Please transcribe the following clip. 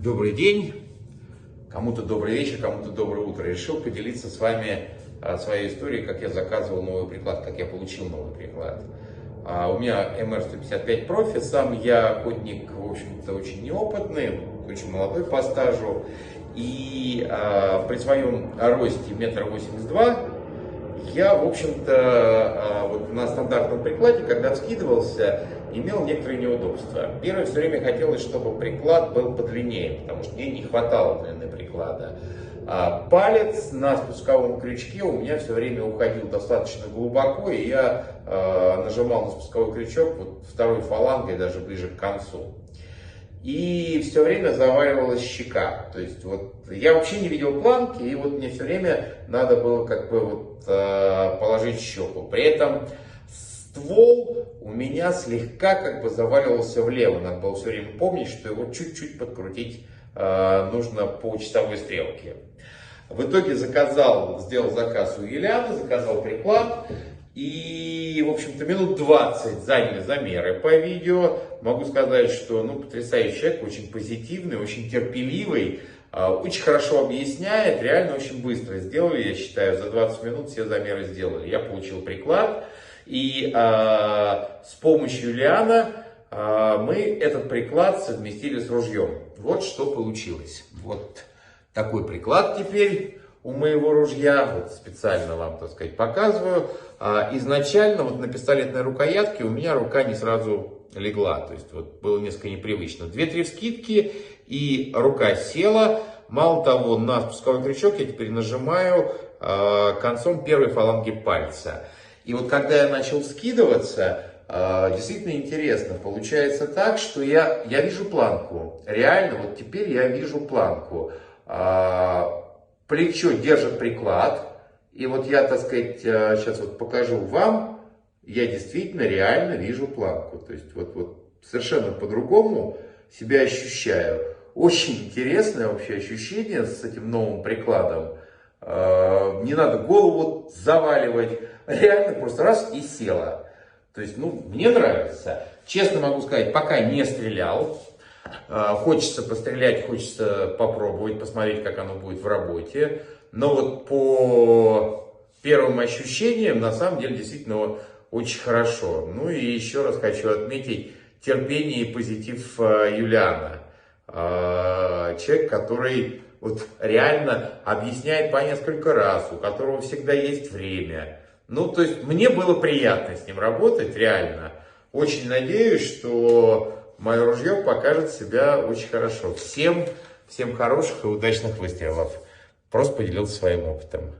Добрый день, кому-то добрый вечер, кому-то доброе утро. Решил поделиться с вами своей историей, как я заказывал новый приклад, как я получил новый приклад. У меня МР-155 профи, сам я охотник, в общем-то, очень неопытный, очень молодой по стажу. И при своем росте 1,82 м я, в общем-то, вот на стандартном прикладе, когда вскидывался, имел некоторые неудобства. Первое, все время хотелось, чтобы приклад был подлиннее, потому что мне не хватало длины приклада. Палец на спусковом крючке у меня все время уходил достаточно глубоко, и я нажимал на спусковой крючок вот второй фалангой, даже ближе к концу. И все время заваливалась щека. То есть вот я вообще не видел планки, и вот мне все время надо было как бы вот положить щеку. При этом ствол у меня слегка как бы заваливался влево. Надо было все время помнить, что его чуть-чуть подкрутить нужно по часовой стрелке. В итоге сделал заказ у Юлианы, заказал приклад. И, в общем-то, минут 20 заняли замеры по видео. Могу сказать, что потрясающий человек, очень позитивный, очень терпеливый, очень хорошо объясняет, реально очень быстро сделали, я считаю, за 20 минут все замеры сделали. Я получил приклад, и с помощью Юлиана мы этот приклад совместили с ружьем. Вот что получилось. Вот такой приклад теперь у моего ружья, вот специально вам, так сказать, показываю. Изначально вот на пистолетной рукоятке у меня рука не сразу легла, то есть вот было несколько непривычно. 2-3 вскидки и рука села. Мало того, на спусковой крючок я теперь нажимаю концом первой фаланги пальца. И вот когда я начал скидываться, действительно интересно. Получается так, что я вижу планку. Реально, вот теперь я вижу планку. Плечо держит приклад. И вот я, так сказать, сейчас вот покажу вам. Я действительно реально вижу планку. То есть вот совершенно по-другому себя ощущаю. Очень интересное вообще ощущение с этим новым прикладом. Не надо голову заваливать. Реально просто раз и села. То есть, мне нравится. Честно могу сказать, пока не стрелял. Хочется пострелять, хочется попробовать, посмотреть, как оно будет в работе. Но вот по первым ощущениям, на самом деле, действительно очень хорошо. Ну и еще раз хочу отметить терпение и позитив Юлиана. Человек, который вот реально объясняет по несколько раз, у которого всегда есть время. То есть мне было приятно с ним работать, реально. Очень надеюсь, что мое ружье покажет себя очень хорошо. Всем хороших и удачных выстрелов. Просто поделился своим опытом.